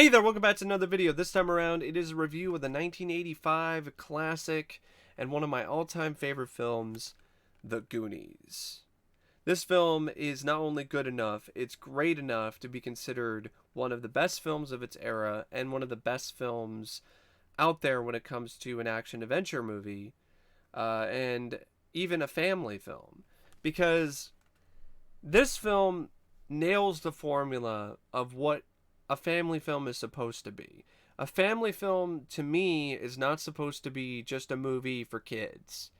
Hey there, welcome back to another video. This time around, it is a review of the 1985 classic and one of my all-time favorite films, The Goonies. This film is not only good enough, it's great enough to be considered one of the best films of its era and one of the best films out there when it comes to an action-adventure movie, and even a family film. Because this film nails the formula of what a family film is supposed to be. A family film, to me, is not supposed to be just a movie for kids.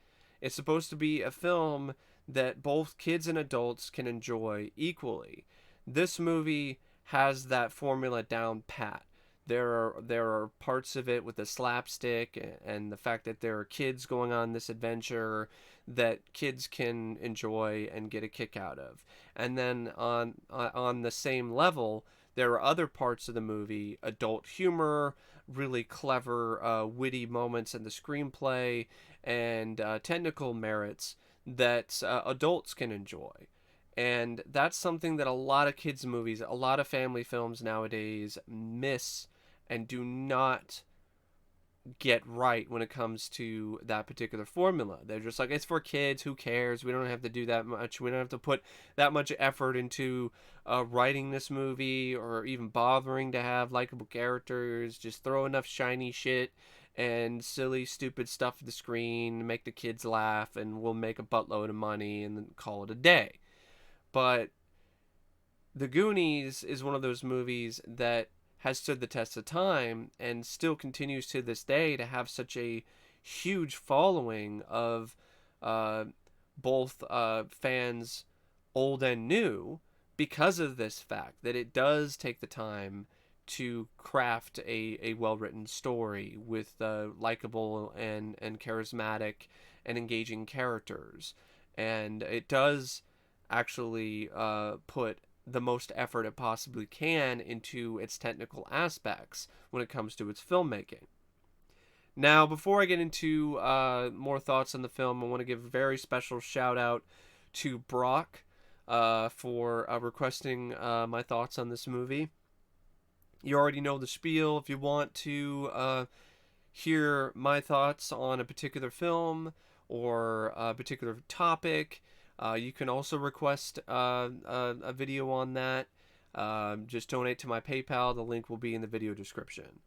It's supposed to be a film that both kids and adults can enjoy equally. This movie has that formula down pat. There are parts of it with the slapstick and the fact that there are kids going on this adventure that kids can enjoy and get a kick out of. And then on the same level, there are other parts of the movie, adult humor, really clever, witty moments in the screenplay, and technical merits that adults can enjoy. And that's something that a lot of kids' movies, a lot of family films nowadays miss and do not get right when it comes to that particular formula. They're just like, it's for kids, who cares? We don't have to do that much. We don't have to put that much effort into writing this movie or even bothering to have likable characters. Just throw enough shiny shit and silly, stupid stuff at the screen, make the kids laugh, and we'll make a buttload of money and then call it a day. But The Goonies is one of those movies that has stood the test of time and still continues to this day to have such a huge following of both fans old and new because of this fact that it does take the time to craft a well-written story with likable and charismatic and engaging characters. And it does actually put the most effort it possibly can into its technical aspects when it comes to its filmmaking. Now, before I get into more thoughts on the film, I want to give a very special shout out to Brock for requesting my thoughts on this movie. You already know the spiel. If you want to hear my thoughts on a particular film or a particular topic, you can also request a video on that. Just donate to my PayPal. The link will be in the video description.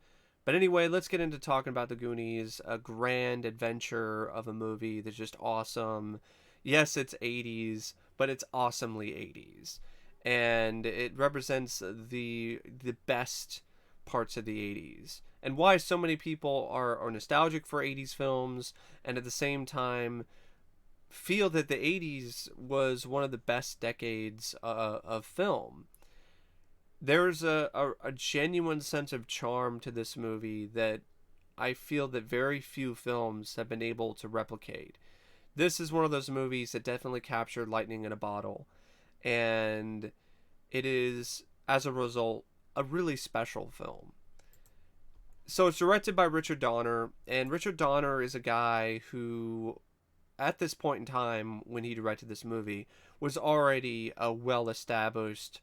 But anyway, let's get into talking about The Goonies, a grand adventure of a movie that's just awesome. Yes, it's 80s, but it's awesomely 80s. And it represents the best parts of the 80s. And why so many people are nostalgic for 80s films and at the same time feel that the 80s was one of the best decades of film. There's a genuine sense of charm to this movie that I feel that very few films have been able to replicate. This is one of those movies that definitely captured lightning in a bottle, and it is, as a result, a really special film. So it's directed by Richard Donner, and Richard Donner is a guy who, at this point in time when he directed this movie, was already a well-established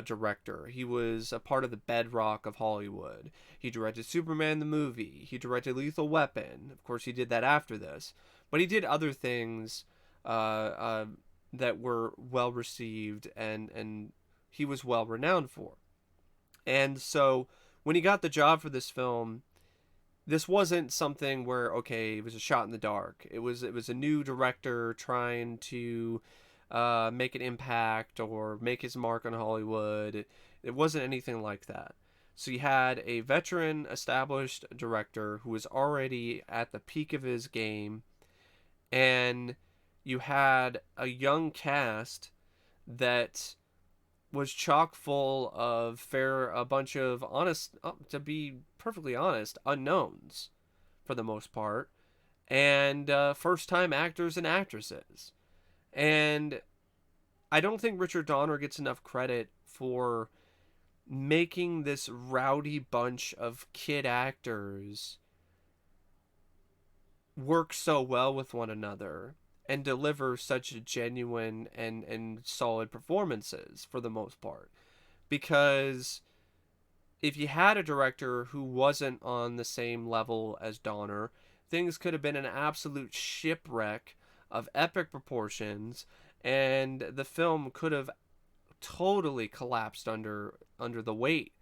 director. He was a part of the bedrock of Hollywood. He directed Superman the movie. He directed Lethal Weapon. Of course, he did that after this. But he did other things that were well received and he was well renowned for. And so when he got the job for this film, this wasn't something where, okay, it was a shot in the dark. It was a new director trying to make an impact or make his mark on Hollywood. It wasn't anything like that. So you had a veteran, established director who was already at the peak of his game, and you had a young cast that was chock full of a bunch of honest, to be perfectly honest, unknowns for the most part, and first-time actors and actresses. And I don't think Richard Donner gets enough credit for making this rowdy bunch of kid actors work so well with one another and deliver such genuine and solid performances for the most part. Because if you had a director who wasn't on the same level as Donner, things could have been an absolute shipwreck of epic proportions, and the film could have totally collapsed under the weight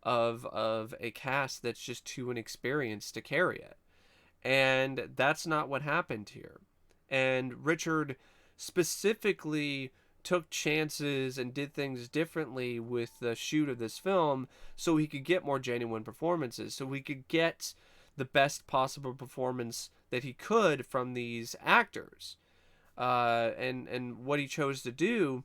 of a cast that's just too inexperienced to carry it. And that's not what happened here. And Richard specifically took chances and did things differently with the shoot of this film so he could get more genuine performances, so he could get the best possible performance that he could from these actors. And what he chose to do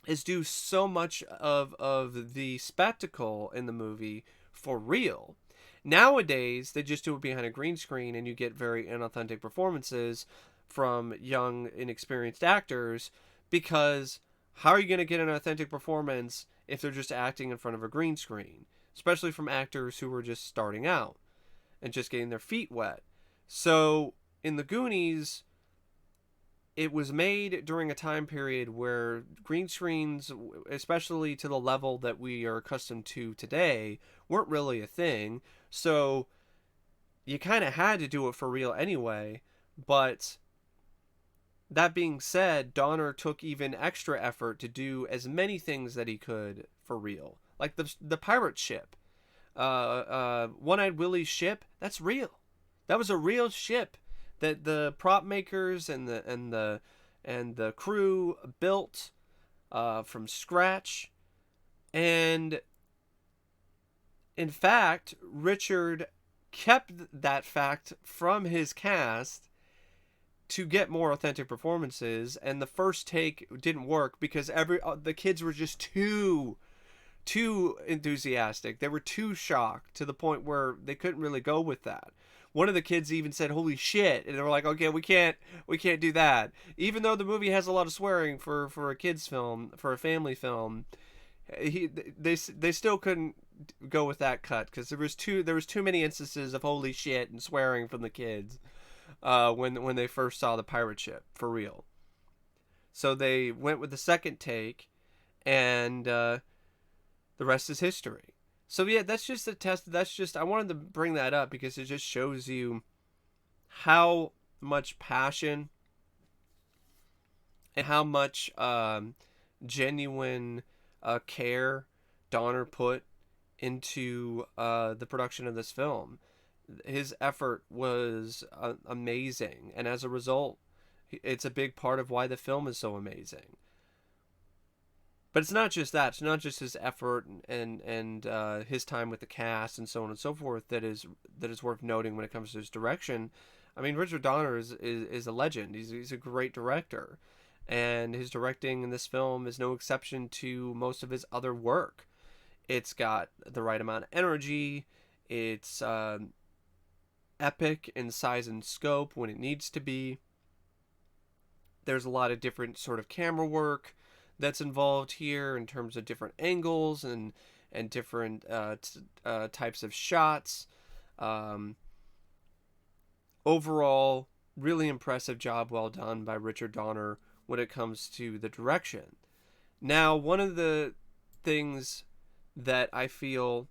is do so much of the spectacle in the movie for real. Nowadays, they just do it behind a green screen and you get very inauthentic performances from young, inexperienced actors, because how are you going to get an authentic performance if they're just acting in front of a green screen? Especially from actors who were just starting out and just getting their feet wet. So, in the Goonies, it was made during a time period where green screens, especially to the level that we are accustomed to today, weren't really a thing. So you kind of had to do it for real anyway. But that being said, Donner took even extra effort to do as many things that he could for real. Like the pirate ship. One-Eyed Willie's ship, that's real. That was a real ship that the prop makers and the crew built from scratch. And in fact, Richard kept that fact from his cast to get more authentic performances, and the first take didn't work because the kids were just too enthusiastic. They were too shocked to the point where they couldn't really go with that. One of the kids even said, "Holy shit!" And they were like, "Okay, we can't do that." Even though the movie has a lot of swearing for a kids film, for a family film, they still couldn't go with that cut because there was too many instances of "holy shit" and swearing from the kids when they first saw the pirate ship for real. So they went with the second take, and the rest is history. So yeah, that's just a test. I wanted to bring that up because it just shows you how much passion and how much genuine care Donner put into the production of this film. His effort was amazing, and as a result, it's a big part of why the film is so amazing. But it's not just that. It's not just his effort and his time with the cast and so on and so forth that is worth noting when it comes to his direction. I mean, Richard Donner is a legend. He's a great director, and his directing in this film is no exception to most of his other work. It's got the right amount of energy. It's epic in size and scope when it needs to be. There's a lot of different sort of camera work that's involved here in terms of different angles and different types of shots. Overall, really impressive job, well done by Richard Donner when it comes to the direction. Now, one of the things that I feel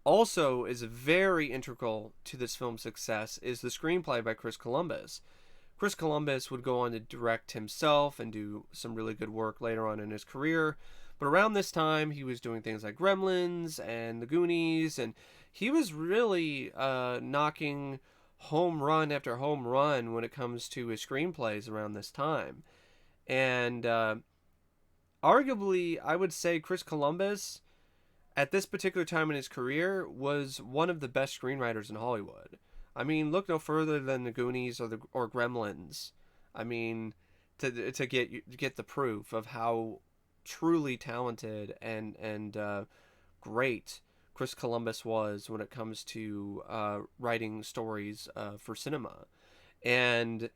also is very integral to this film's success is the screenplay by Chris Columbus. Chris Columbus would go on to direct himself and do some really good work later on in his career. But around this time, he was doing things like Gremlins and the Goonies, and he was really knocking home run after home run when it comes to his screenplays around this time. And arguably, I would say Chris Columbus, at this particular time in his career, was one of the best screenwriters in Hollywood. I mean, look no further than the Goonies or Gremlins. I mean, to get the proof of how truly talented and great Chris Columbus was when it comes to writing stories for cinema. And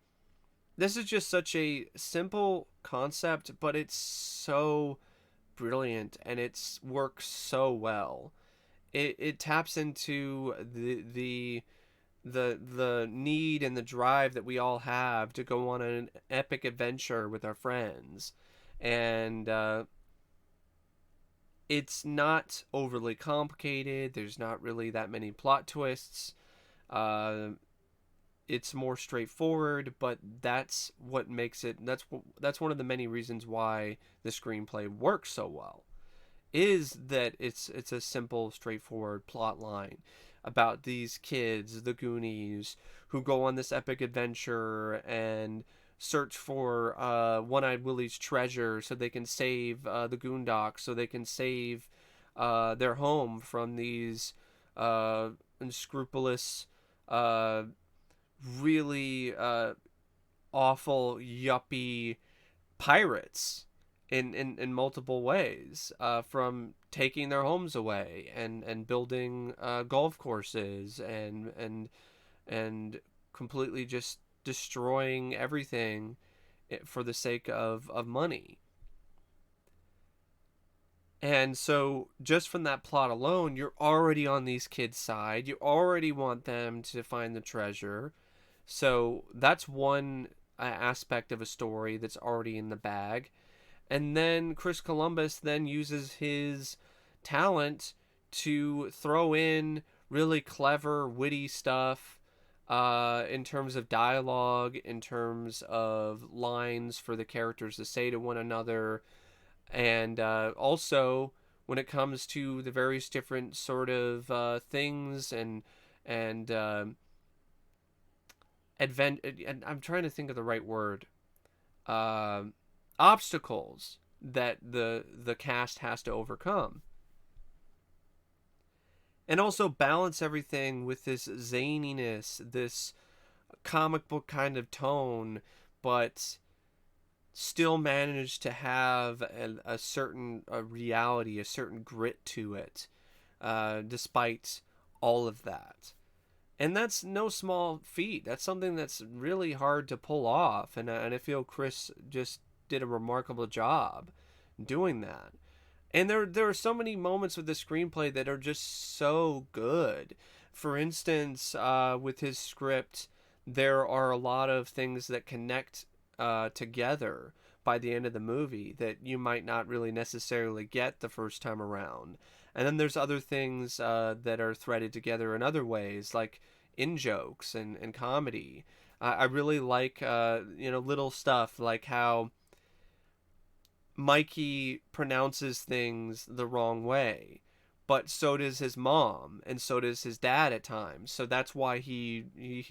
this is just such a simple concept, but it's so brilliant and it works so well. It taps into the need and the drive that we all have to go on an epic adventure with our friends, and it's not overly complicated. There's not really that many plot twists. Uh, it's more straightforward, but that's what makes it. That's one of the many reasons why the screenplay works so well. Is that it's a simple, straightforward plot line about these kids, the Goonies, who go on this epic adventure and search for One-Eyed Willie's treasure so they can save the Goondocks, so they can save their home from these unscrupulous, uh, really awful, yuppie pirates in multiple ways, from taking their homes away and building golf courses and completely just destroying everything for the sake of money. And so just from that plot alone, you're already on these kids' side. You already want them to find the treasure. So that's one aspect of a story that's already in the bag. And then Chris Columbus then uses his talent to throw in really clever, witty stuff in terms of dialogue, in terms of lines for the characters to say to one another, and also when it comes to the various different sort of things and and I'm trying to think of the right word. Uh, Obstacles that the cast has to overcome, and also balance everything with this zaniness, this comic book kind of tone, but still manage to have a certain reality, a certain grit to it, despite all of that. And that's no small feat. That's something that's really hard to pull off, and I feel Chris just did a remarkable job doing that. And there are so many moments with the screenplay that are just so good. For instance, with his script, there are a lot of things that connect together by the end of the movie that you might not really necessarily get the first time around. And then there's other things that are threaded together in other ways, like in jokes and comedy. I really like little stuff like how Mikey pronounces things the wrong way, but so does his mom and so does his dad at times. So that's why he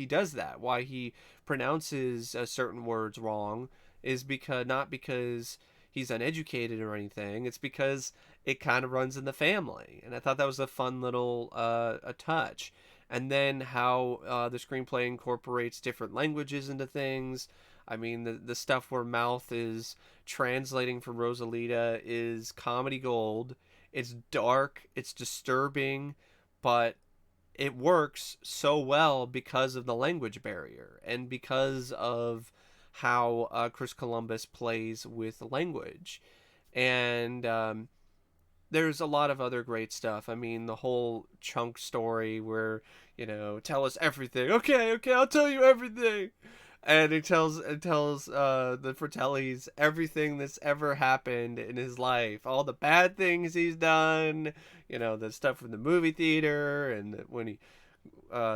does that. Why he pronounces certain words wrong is because not because he's uneducated or anything. It's because it kind of runs in the family. And I thought that was a fun little a touch. And then how the screenplay incorporates different languages into things. I mean, the stuff where Mouth is translating for Rosalita is comedy gold. It's dark, it's disturbing, but it works so well because of the language barrier and because of how Chris Columbus plays with language. And there's a lot of other great stuff. I mean, the whole Chunk story where, tell us everything. Okay, I'll tell you everything. And it tells the Fratellis everything that's ever happened in his life, all the bad things he's done, the stuff from the movie theater, and when he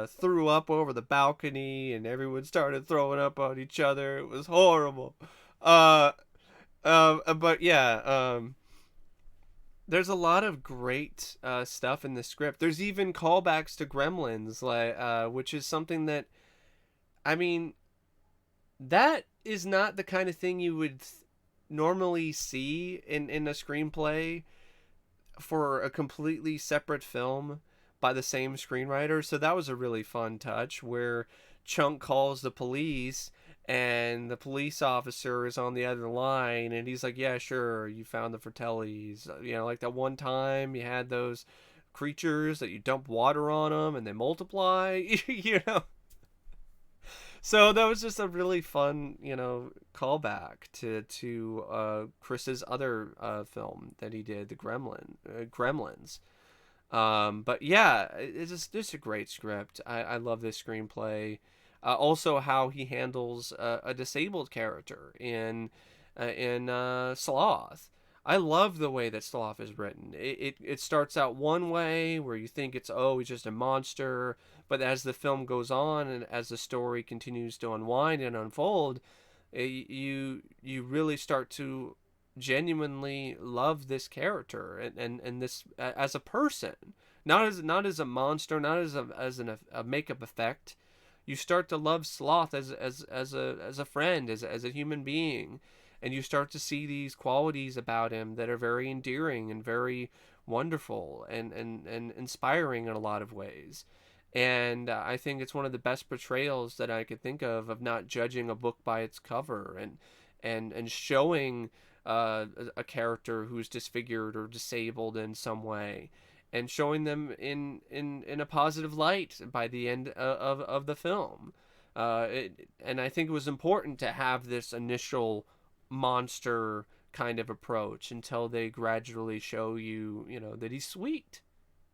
threw up over the balcony, and everyone started throwing up on each other. It was horrible. But yeah, there's a lot of great stuff in the script. There's even callbacks to Gremlins, like which is something that, I mean, that is not the kind of thing you would normally see in a screenplay for a completely separate film by the same screenwriter. So that was a really fun touch where Chunk calls the police and the police officer is on the other line and he's like, yeah, sure, you found the Fratellis. Like that one time you had those creatures that you dump water on them and they multiply. So that was just a really fun, callback to Chris's other film that he did, the Gremlins. But yeah, it's just a great script. I love this screenplay. Also, how he handles a disabled character in Sloth. I love the way that Sloth is written. It starts out one way where you think it's, oh, he's just a monster, but as the film goes on and as the story continues to unwind and unfold, you really start to genuinely love this character and this as a person, not as a monster, not as a makeup effect. You start to love Sloth as a friend, as a human being, and you start to see these qualities about him that are very endearing and very wonderful and inspiring in a lot of ways. And I think it's one of the best portrayals that I could think of not judging a book by its cover and showing a character who's disfigured or disabled in some way, and showing them in a positive light by the end of the film. And I think it was important to have this initial monster kind of approach until they gradually show you, that he's sweet.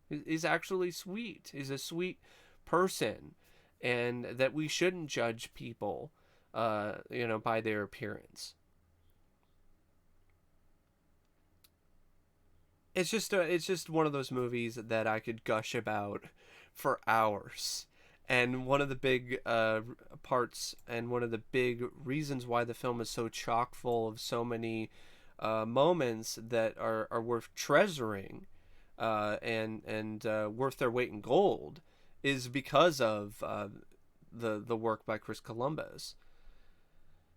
He's actually sweet. He's a sweet person, and that we shouldn't judge people, by their appearance. It's just one of those movies that I could gush about for hours. And one of the big parts and one of the big reasons why the film is so chock full of so many moments that are worth treasuring, and worth their weight in gold, is because of the work by Chris Columbus.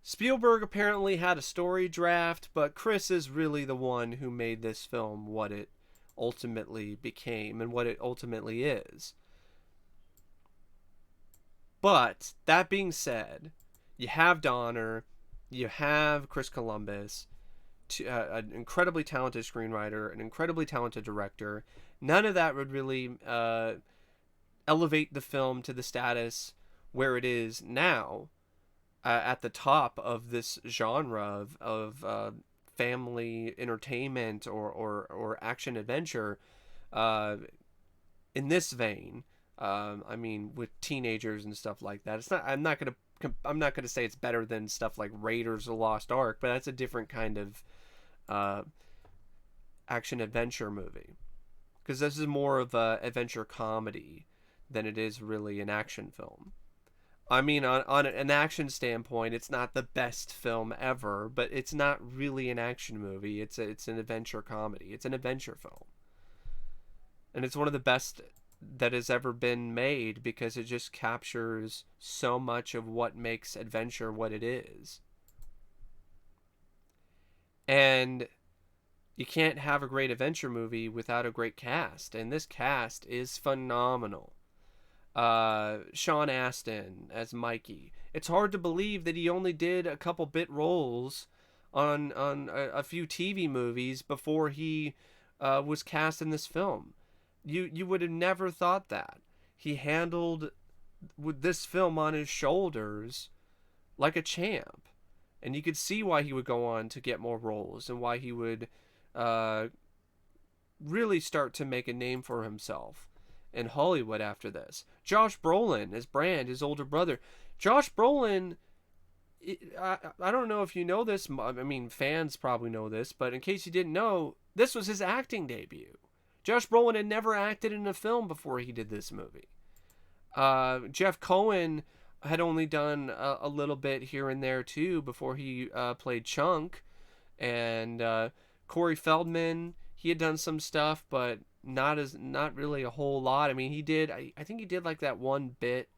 Spielberg apparently had a story draft, but Chris is really the one who made this film what it ultimately became and what it ultimately is. But that being said, you have Donner, you have Chris Columbus, an incredibly talented screenwriter, an incredibly talented director. None of that would really elevate the film to the status where it is now, at the top of this genre of family entertainment or action adventure, in this vein. I mean, with teenagers and stuff like that. It's not. I'm not gonna say it's better than stuff like Raiders of the Lost Ark, but that's a different kind of action adventure movie, because this is more of a adventure comedy than it is really an action film. I mean, on an action standpoint, it's not the best film ever, but it's not really an action movie. It's an adventure comedy. It's an adventure film, and it's one of the best that has ever been made because it just captures so much of what makes adventure what it is. And you can't have a great adventure movie without a great cast, and this cast is phenomenal. Sean Astin as Mikey. It's hard to believe that he only did a couple bit roles on a few TV movies before he was cast in this film. You would have never thought that. He handled with this film on his shoulders like a champ. And you could see why he would go on to get more roles and why he would really start to make a name for himself in Hollywood after this. Josh Brolin as Brand, his older brother. Josh Brolin, I don't know if you know this. I mean, fans probably know this, but in case you didn't know, this was his acting debut. Josh Brolin had never acted in a film before he did this movie. Jeff Cohen had only done a little bit here and there too before he played Chunk. And Corey Feldman, he had done some stuff, but not really a whole lot. I mean, he did. I think he did like that one bit.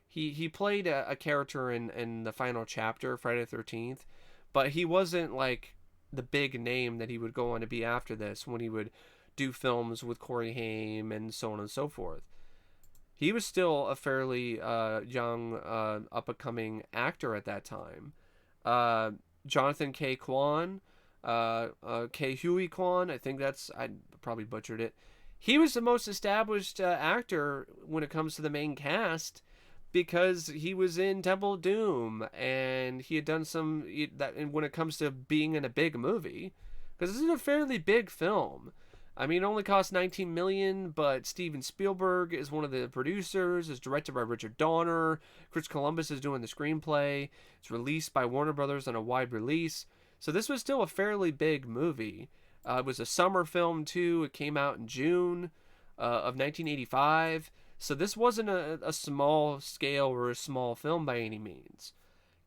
He played a character in the final chapter, Friday the 13th, but he wasn't like the big name that he would go on to be after this when he would do films with Corey Haim and so on and so forth. He was still a fairly young, up-and-coming actor at that time. Johnathan Ke Huy Quan, Ke Huy Quan, I think I probably butchered it. He was the most established actor when it comes to the main cast because he was in Temple of Doom and he had done that. And when it comes to being in a big movie, because this is a fairly big film. I mean, it only cost $19 million, but Steven Spielberg is one of the producers. It's directed by Richard Donner. Chris Columbus is doing the screenplay. It's released by Warner Brothers on a wide release. So this was still a fairly big movie. It was a summer film too. It came out in June of 1985. So this wasn't a small scale or a small film by any means.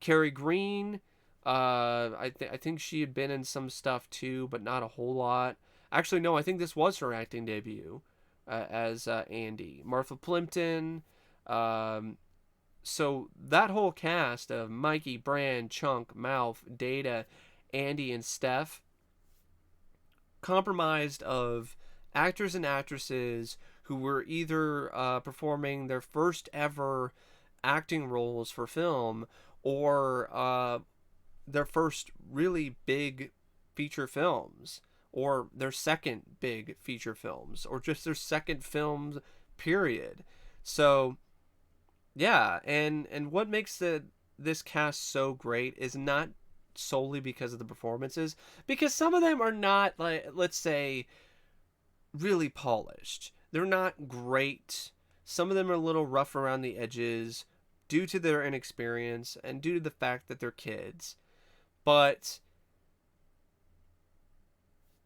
Kerri Green, I think she had been in some stuff too, but not a whole lot. Actually, no, I think this was her acting debut as Andy. Martha Plimpton. Um, so that whole cast of Mikey, Brand, Chunk, Mouth, Data, Andy, and Steph, compromised of actors and actresses who were either performing their first ever acting roles for film or their first really big feature films or their second big feature films or just their second films period. So yeah, and what makes this cast so great is not solely because of the performances, because some of them are not, like, let's say, really polished. They're not great. Some of them are a little rough around the edges due to their inexperience and due to the fact that they're kids. But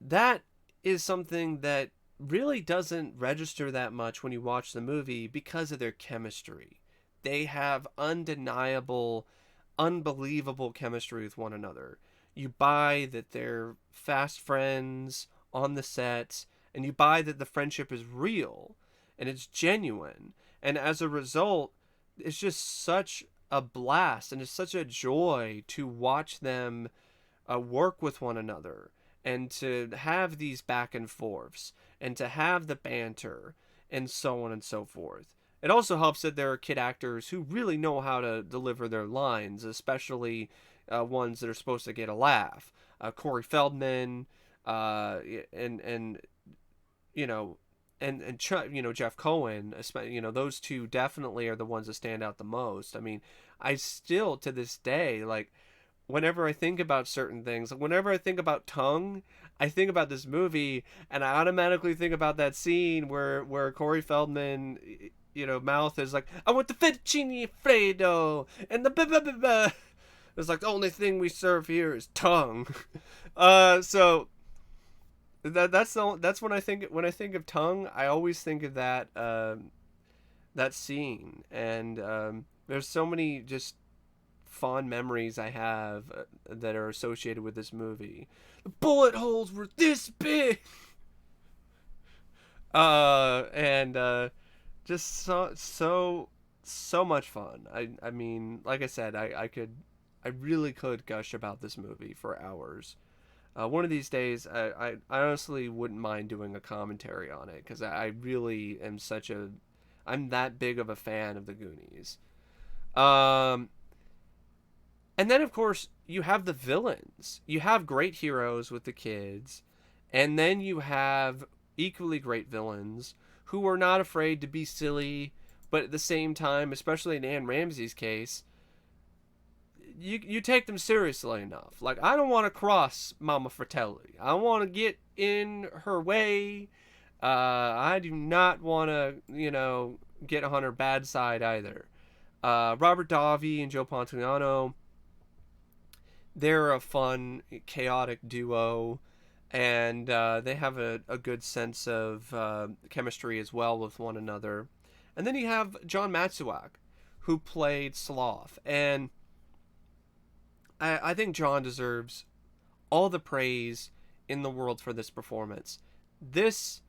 that is something that really doesn't register that much when you watch the movie because of their chemistry. They have undeniable, unbelievable chemistry with one another. You buy that they're fast friends on the set, and you buy that the friendship is real and it's genuine. And as a result, it's just such a blast and it's such a joy to watch them work with one another and to have these back and forths and to have the banter and so on and so forth. It also helps that there are kid actors who really know how to deliver their lines, especially ones that are supposed to get a laugh. Corey Feldman, and you know, Jeff Cohen, those two definitely are the ones that stand out the most. I mean, I still to this day, like, whenever I think about certain things, like whenever I think about Tongue, I think about this movie, and I automatically think about that scene where Corey Feldman, Mouth is like, I want the fettuccine Fredo, and the blah, blah, blah, blah. It's like, the only thing we serve here is tongue. So that's when I think of Tongue, I always think of that scene, and there's so many just fond memories I have that are associated with this movie. The bullet holes were this big, and just so much fun. I mean, like I said, I really could gush about this movie for hours. One of these days, I honestly wouldn't mind doing a commentary on it because I really am I'm that big of a fan of the Goonies. And then, of course, you have the villains. You have great heroes with the kids, and then you have equally great villains who are not afraid to be silly, but at the same time, especially in Anne Ramsey's case, you take them seriously enough. Like, I don't want to cross Mama Fratelli. I want to get in her way. I do not want to, get on her bad side either. Robert Davi and Joe Pantoliano, they're a fun, chaotic duo, and they have a good sense of chemistry as well with one another. And then you have John Matuszak, who played Sloth, and I think John deserves all the praise in the world for this performance. This,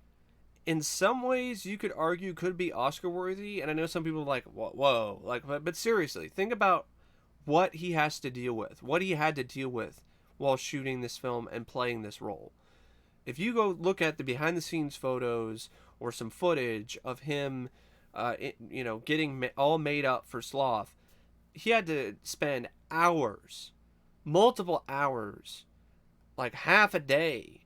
in some ways, you could argue could be Oscar worthy, and I know some people are like, whoa, like, but seriously, think about what he has to deal with, what he had to deal with while shooting this film and playing this role. If you go look at the behind the scenes photos or some footage of him, getting all made up for Sloth, he had to spend hours, multiple hours, like half a day,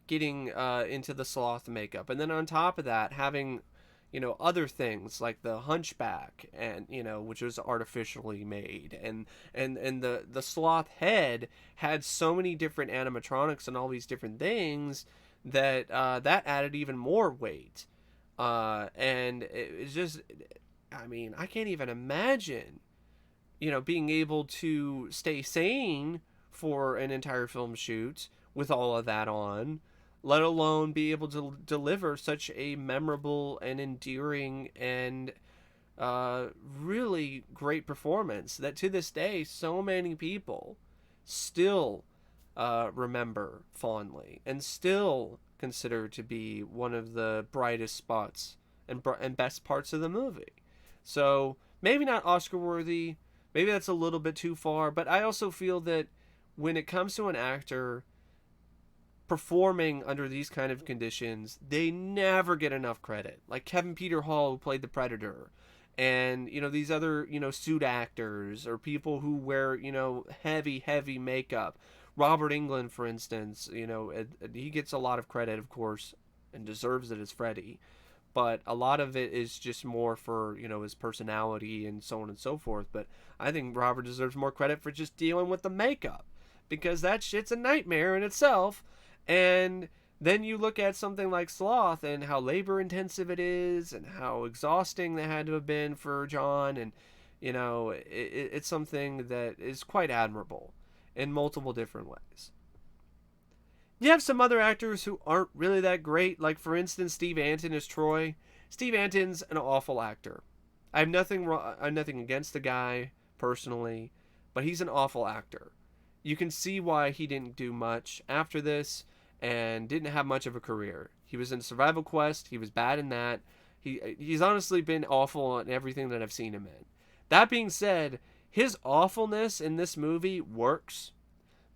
getting into the Sloth makeup, and then on top of that, having other things like the hunchback, and which was artificially made, and the Sloth head had so many different animatronics and all these different things that that added even more weight, and it's just, I mean, I can't even imagine being able to stay sane for an entire film shoot with all of that on. let alone be able to deliver such a memorable and endearing and really great performance that to this day so many people still remember fondly and still consider to be one of the brightest spots and best parts of the movie. So maybe not Oscar worthy, maybe that's a little bit too far, but I also feel that when it comes to an actor performing under these kind of conditions, they never get enough credit. Like Kevin Peter Hall, who played the Predator, and these other suit actors or people who wear heavy makeup. Robert Englund, for instance, he gets a lot of credit, of course, and deserves it as Freddy. But a lot of it is just more for his personality and so on and so forth. But I think Robert deserves more credit for just dealing with the makeup, because that shit's a nightmare in itself. And then you look at something like Sloth and how labor intensive it is and how exhausting that had to have been for John. And it's something that is quite admirable in multiple different ways. You have some other actors who aren't really that great, like for instance Steve Anton as Troy. Steve Anton's an awful actor. I have nothing against the guy personally, but he's an awful actor. You can see why he didn't do much after this and didn't have much of a career. He was in Survival Quest. He was bad in that. He's honestly been awful in everything that I've seen him in. That being said, his awfulness in this movie works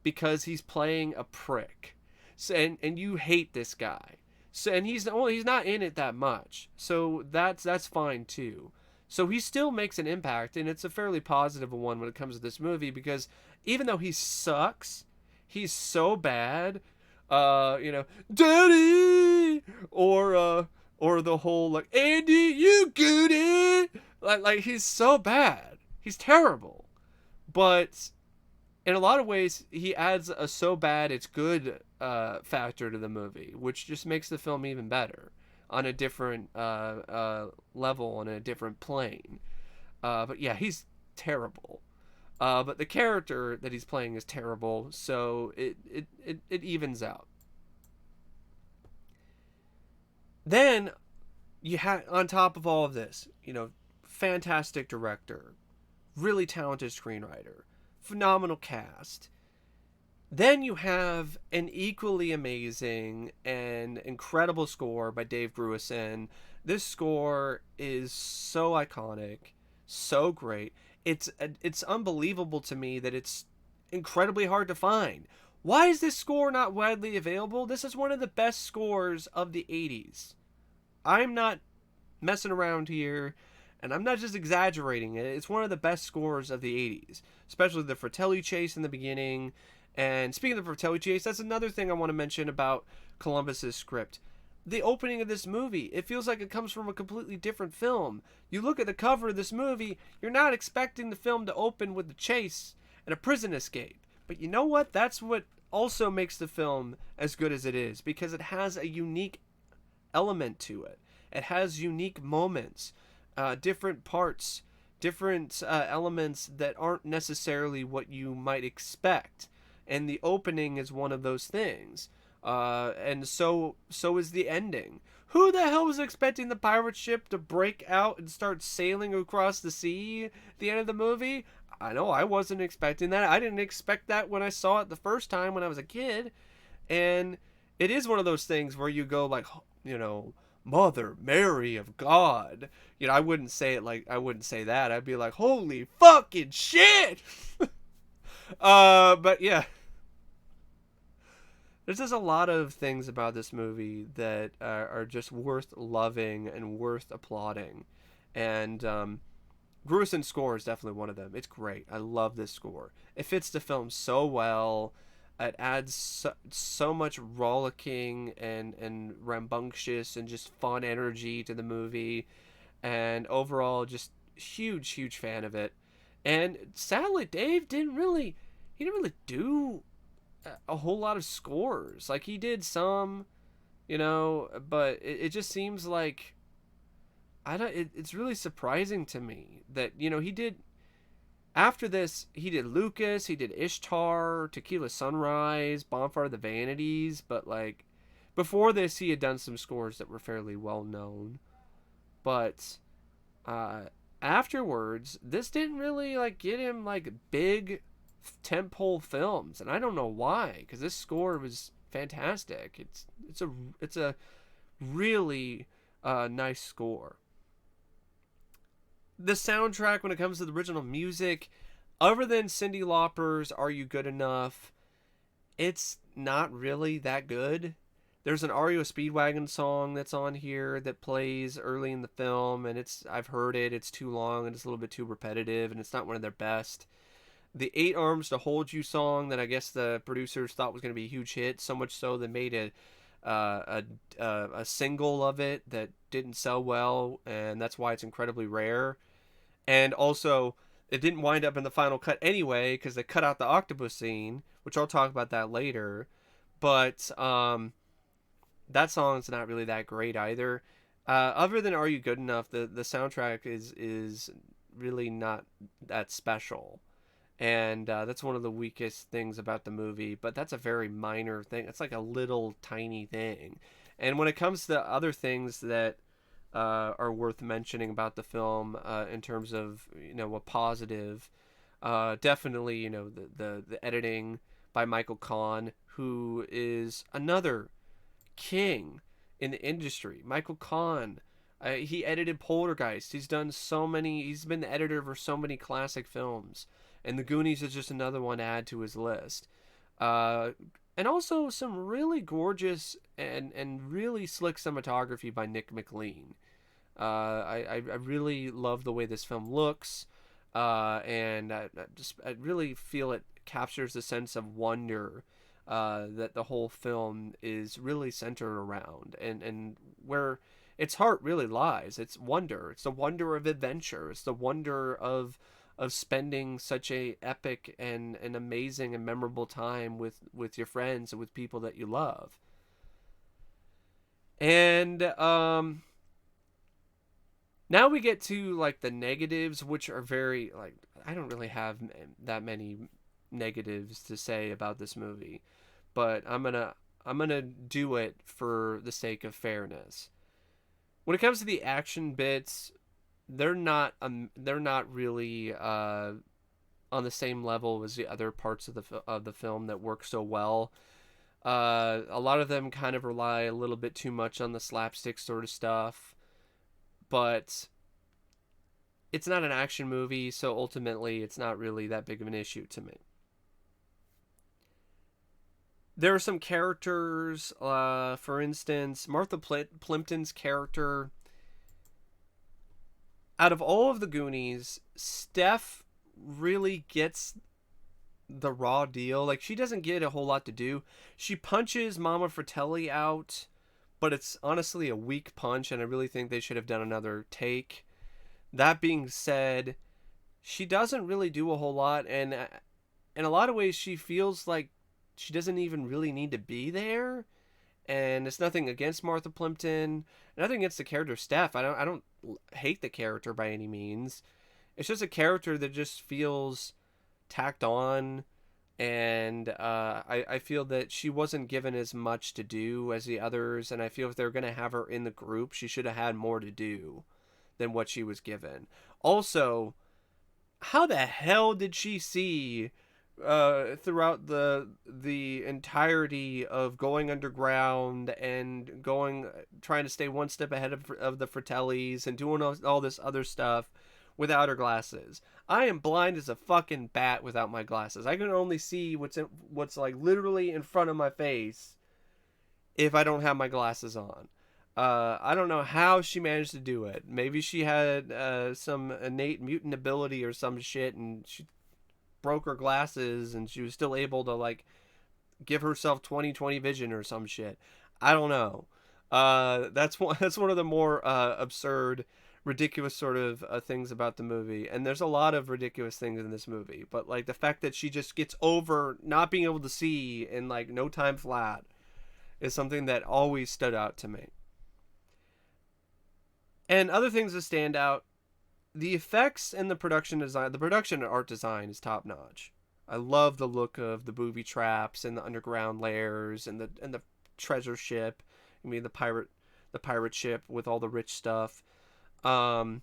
because he's playing a prick. So, and you hate this guy. So, and he's not in it that much. So that's fine too. So he still makes an impact, and it's a fairly positive one when it comes to this movie, because even though he sucks, he's so bad. Daddy, or the whole like Andy, you goody, like he's so bad. He's terrible, but in a lot of ways, he adds a so bad it's good factor to the movie, which just makes the film even better on a different level, on a different plane. But yeah, he's terrible. But the character that he's playing is terrible, so it evens out. Then you have, on top of all of this, fantastic director, really talented screenwriter, phenomenal cast. Then you have an equally amazing and incredible score by Dave Grusin. This score is so iconic, so great. It's unbelievable to me that it's incredibly hard to find. Why is this score not widely available? This is one of the best scores of the 80s. I'm not messing around here, and I'm not just exaggerating it. It's one of the best scores of the 80s, especially the Fratelli chase in the beginning. And speaking of the Fratelli chase, that's another thing I want to mention about Columbus's script. The opening of this movie, it feels like it comes from a completely different film. You look at the cover of this movie, you're not expecting the film to open with a chase and a prison escape. But you know what? That's what also makes the film as good as it is, because it has a unique element to it. It has unique moments, different parts, different elements that aren't necessarily what you might expect. And the opening is one of those things. And so is the ending. Who the hell was expecting the pirate ship to break out and start sailing across the sea at the end of the movie? I know I wasn't expecting that. I didn't expect that when I saw it the first time when I was a kid. And it is one of those things where you go like, Mother Mary of God. I wouldn't say that. I'd be like, holy fucking shit. But yeah. There's just a lot of things about this movie that are just worth loving and worth applauding. And Grusin's score is definitely one of them. It's great. I love this score. It fits the film so well. It adds so much rollicking and rambunctious and just fun energy to the movie. And overall, just huge fan of it. And sadly, Dave didn't really do a whole lot of scores. Like, he did some, but it just seems like it's really surprising to me that he did. After this, he did Lucas, he did Ishtar, Tequila Sunrise, Bonfire of the Vanities, but Before this, he had done some scores that were fairly well known, but afterwards, this didn't really like get him like big tentpole films, and I don't know why, because this score was fantastic. It's a really nice score. The soundtrack, when it comes to the original music, other than Cyndi Lauper's "Are You Good Enough," it's not really that good. There's an REO Speedwagon song that's on here that plays early in the film, and I've heard it. It's too long and it's a little bit too repetitive, and it's not one of their best. The "Eight Arms to Hold You" song that I guess the producers thought was going to be a huge hit, so much so they made a single of it that didn't sell well, and that's why it's incredibly rare. And also, it didn't wind up in the final cut anyway because they cut out the octopus scene, which I'll talk about that later. But that song's not really that great either. Other than "Are You Good Enough," the soundtrack is really not that special, and that's one of the weakest things about the movie. But that's a very minor thing. It's like a little tiny thing. And when it comes to other things that are worth mentioning about the film, in terms of a positive, definitely the editing by Michael Kahn, who is another king in the industry. Michael Kahn, he edited Poltergeist. He's done so many. He's been the editor for so many classic films, and The Goonies is just another one to add to his list. And also some really gorgeous and really slick cinematography by Nick McLean. I really love the way this film looks, and I really feel it captures the sense of wonder that the whole film is really centered around, and where its heart really lies. It's wonder. It's the wonder of adventure. It's the wonder of spending such a epic and an amazing and memorable time with your friends and with people that you love. And now we get to like the negatives, which are very like I don't really have that many negatives to say about this movie, but I'm gonna do it for the sake of fairness. When it comes to the action bits, they're not really on the same level as the other parts of the film that work so well. A lot of them kind of rely a little bit too much on the slapstick sort of stuff, but it's not an action movie, so ultimately it's not really that big of an issue to me. There are some characters, for instance, Martha Plimpton's character. Out of all of the Goonies, Steph really gets the raw deal. Like, she doesn't get a whole lot to do. She punches Mama Fratelli out, but it's honestly a weak punch, and I really think they should have done another take. That being said, she doesn't really do a whole lot, and in a lot of ways, she feels like she doesn't even really need to be there. And it's nothing against Martha Plimpton, nothing against the character Steph. I don't hate the character by any means. It's just a character that just feels tacked on, and I feel that she wasn't given as much to do as the others, and I feel if they're going to have her in the group, she should have had more to do than what she was given. Also, how the hell did she see throughout the entirety of going underground and trying to stay one step ahead of the Fratellis and doing all this other stuff without her glasses? I am blind as a fucking bat without my glasses. I can only see what's like literally in front of my face if I don't have my glasses on. I don't know how she managed to do it. Maybe she had some innate mutant ability or some shit, and she broke her glasses and she was still able to like give herself 20/20 vision or some shit. I don't know. That's one of the more absurd, ridiculous sort of things about the movie. And there's a lot of ridiculous things in this movie, but like the fact that she just gets over not being able to see in like no time flat is something that always stood out to me. And other things that stand out, the effects and the production design, the production and art design is top notch. I love the look of the booby traps and the underground layers and the treasure ship. I mean, the pirate ship with all the rich stuff. And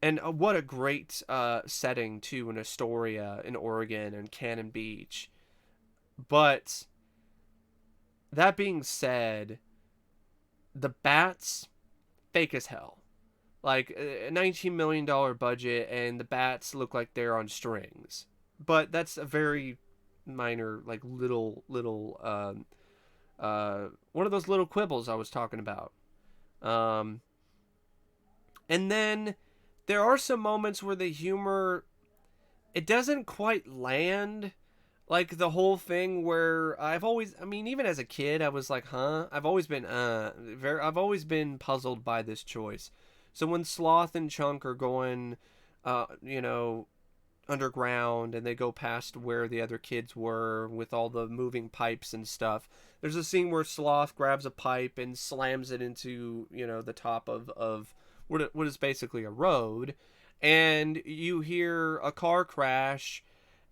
what a great setting too, in Astoria, in Oregon, and Cannon Beach. But that being said, the bats, fake as hell. Like a $19 million budget, and the bats look like they're on strings. But that's a very minor, like little one of those little quibbles I was talking about. And then there are some moments where the humor, it doesn't quite land. Like the whole thing where I mean, even as a kid, I was like, huh? I've always been puzzled by this choice. So when Sloth and Chunk are going, you know, underground, and they go past where the other kids were with all the moving pipes and stuff, there's a scene where Sloth grabs a pipe and slams it into, you know, the top of what is basically a road, and you hear a car crash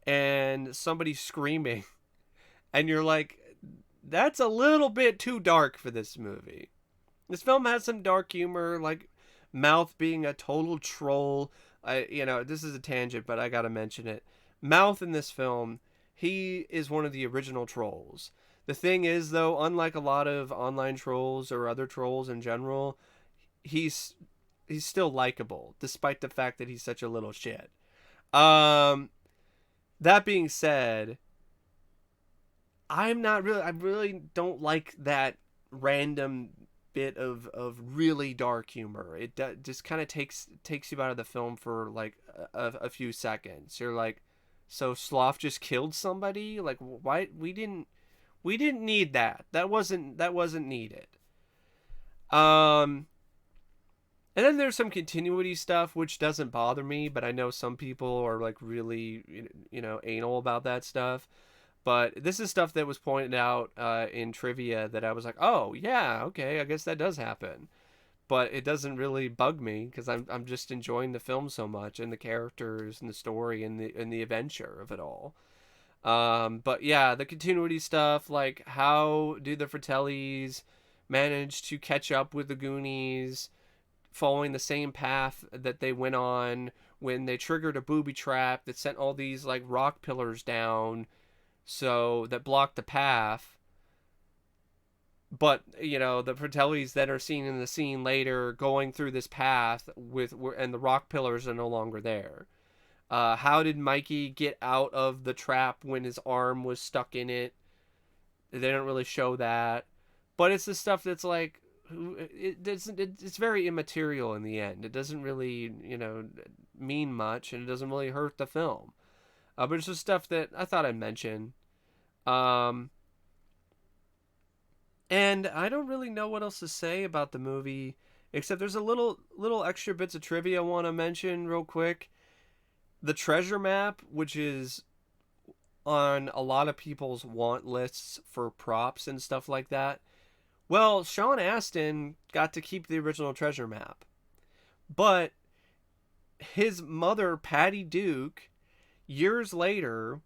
and somebody screaming, and you're like, that's a little bit too dark for this movie. This film has some dark humor, like Mouth being a total troll. This is a tangent, but I gotta mention it. Mouth in this film, he is one of the original trolls. The thing is, though, unlike a lot of online trolls or other trolls in general, he's still likable, despite the fact that he's such a little shit. That being said, I really don't like that random bit of really dark humor. It just kind of takes you out of the film for like a few seconds. You're like, so Sloth just killed somebody? Like, why? We didn't need that. That wasn't needed. And then there's some continuity stuff, which doesn't bother me, but I know some people are like really, anal about that stuff. But this is stuff that was pointed out in trivia that I was like, oh yeah, okay, I guess that does happen. But it doesn't really bug me because I'm just enjoying the film so much, and the characters and the story and the adventure of it all. But yeah, the continuity stuff, like how do the Fratellis manage to catch up with the Goonies, following the same path that they went on when they triggered a booby trap that sent all these like rock pillars down, so that blocked the path. But the Fratellis that are seen in the scene later going through this path and the rock pillars are no longer there. How did Mikey get out of the trap when his arm was stuck in it? They don't really show that, but it's the stuff that's like, it's very immaterial in the end. It doesn't really, mean much, and it doesn't really hurt the film. But it's just stuff that I thought I'd mention. And I don't really know what else to say about the movie, except there's a little extra bits of trivia I want to mention real quick. The treasure map, which is on a lot of people's want lists for props and stuff like that. Well, Sean Astin got to keep the original treasure map. But his mother, Patty Duke, years later,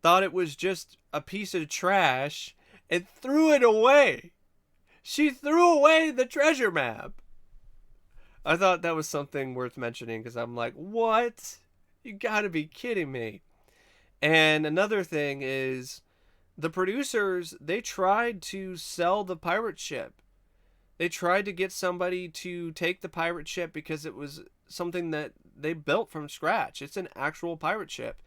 thought it was just a piece of trash and threw it away. She threw away the treasure map. I thought that was something worth mentioning because I'm like, what? You gotta be kidding me. And another thing is, the producers, they tried to sell the pirate ship. They tried to get somebody to take the pirate ship because it was something that they built from scratch. It's an actual pirate ship.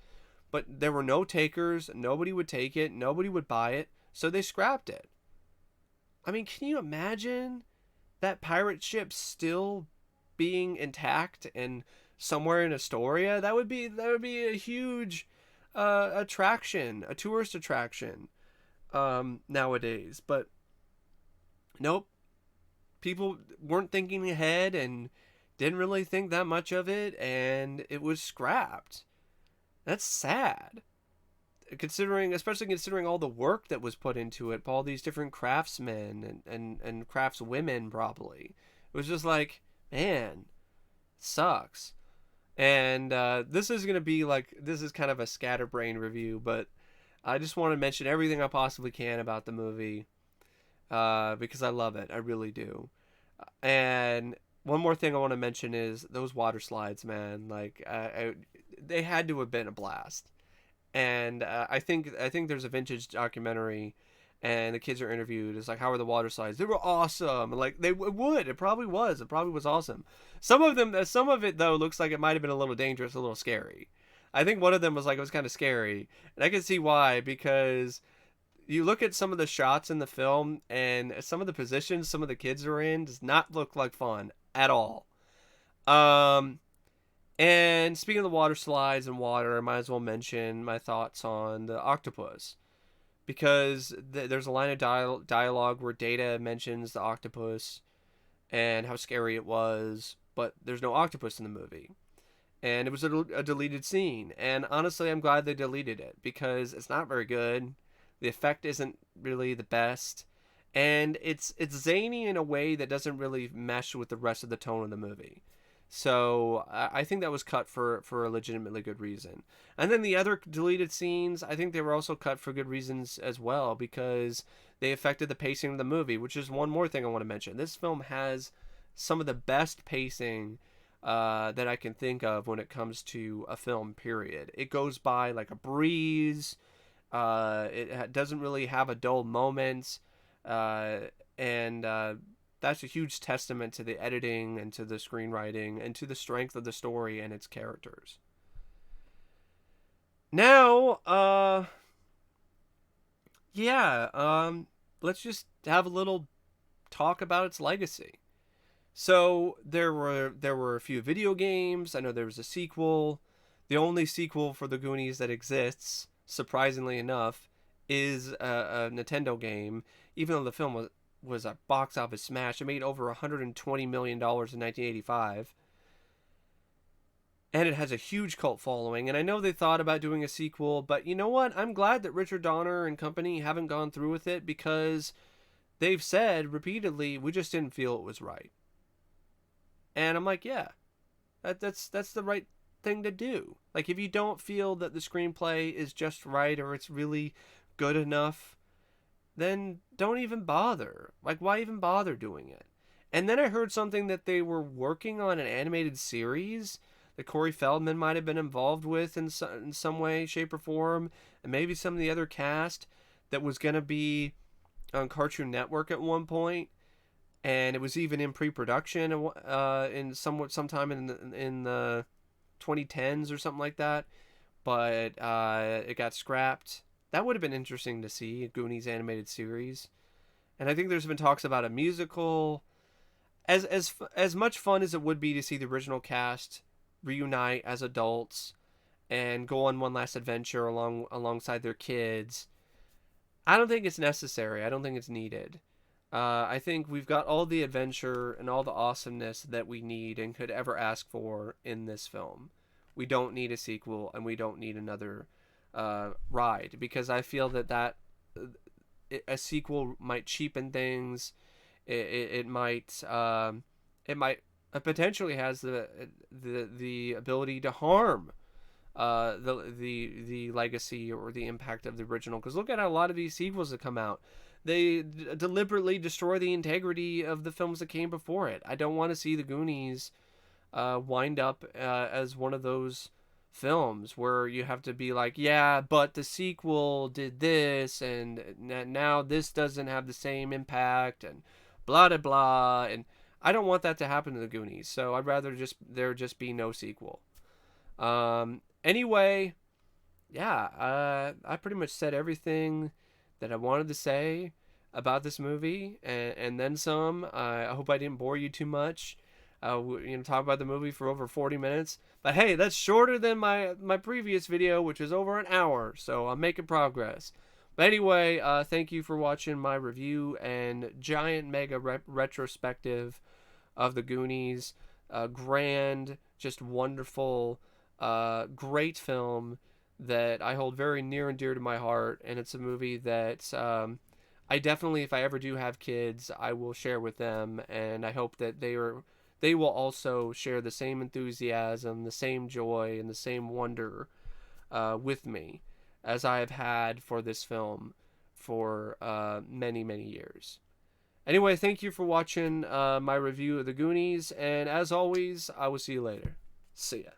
But there were no takers. Nobody would take it. Nobody would buy it. So they scrapped it. I mean, can you imagine that pirate ship still being intact and somewhere in Astoria? That would be a huge attraction, a tourist attraction nowadays. But nope, people weren't thinking ahead and didn't really think that much of it, and it was scrapped. That's sad, especially considering all the work that was put into it by all these different craftsmen and craftswomen. Probably it was just like, man, it sucks. And this is kind of a scatterbrain review, but I just want to mention everything I possibly can about the movie because I love it. I really do. And one more thing I want to mention is those water slides, man. Like, they had to have been a blast. And I think there's a vintage documentary, and the kids are interviewed. It's like, how were the water slides? They were awesome. And like, they would. It probably was. It probably was awesome. Some of it though looks like it might have been a little dangerous, a little scary. I think one of them was like, it was kind of scary, and I can see why, because you look at some of the shots in the film and some of the positions some of the kids are in does not look like fun at all. Um, and speaking of the water slides and water, I might as well mention my thoughts on the octopus, because there's a line of dialogue where Data mentions the octopus and how scary it was, but there's no octopus in the movie. And it was a deleted scene. And honestly, I'm glad they deleted it because it's not very good. The effect isn't really the best, and it's zany in a way that doesn't really mesh with the rest of the tone of the movie. So I think that was cut for a legitimately good reason. And then the other deleted scenes, I think they were also cut for good reasons as well, because they affected the pacing of the movie, which is one more thing I want to mention. This film has some of the best pacing that I can think of when it comes to a film, period. It goes by like a breeze. It doesn't really have a dull moment. And that's a huge testament to the editing and to the screenwriting and to the strength of the story and its characters. Now, yeah, let's just have a little talk about its legacy. So there were a few video games. I know there was a sequel. The only sequel for the Goonies that exists, surprisingly enough, is a Nintendo game. Even though the film was a box office smash, it made over $120 million in 1985, and it has a huge cult following. And I know they thought about doing a sequel, but you know what? I'm glad that Richard Donner and company haven't gone through with it, because they've said repeatedly, we just didn't feel it was right. And I'm like, yeah, that's the right thing to do. Like, if you don't feel that the screenplay is just right or it's really good enough, then don't even bother. Like, why even bother doing it? And then I heard something that they were working on an animated series that Corey Feldman might have been involved with in some way, shape, or form, and maybe some of the other cast, that was going to be on Cartoon Network at one point, and it was even in pre-production in sometime in the 2010s or something like that, but it got scrapped. That would have been interesting to see, a Goonies animated series. And I think there's been talks about a musical. As much fun as it would be to see the original cast reunite as adults and go on one last adventure alongside their kids, I don't think it's necessary. I don't think it's needed. I think we've got all the adventure and all the awesomeness that we need and could ever ask for in this film. We don't need a sequel, and we don't need another ride, because I feel that a sequel might cheapen things. It might it potentially has the ability to harm the legacy or the impact of the original. Because look at how a lot of these sequels that come out, they deliberately destroy the integrity of the films that came before it. I don't want to see the Goonies wind up as one of those films where you have to be like, yeah, but the sequel did this, and now this doesn't have the same impact, and blah blah blah. And I don't want that to happen to the Goonies, so I'd rather there just be no sequel. Anyway, yeah, I pretty much said everything that I wanted to say about this movie, and then some. I hope I didn't bore you too much. Talk about the movie for over 40 minutes. But hey, that's shorter than my previous video, which was over an hour, so I'm making progress. But anyway, thank you for watching my review and giant mega retrospective of the Goonies. Grand, just wonderful, great film that I hold very near and dear to my heart, and it's a movie that I definitely, if I ever do have kids, I will share with them, and I hope that they will also share the same enthusiasm, the same joy, and the same wonder with me. as I have had for this film for many, many years. Anyway, thank you for watching my review of The Goonies, and as always, I will see you later. See ya.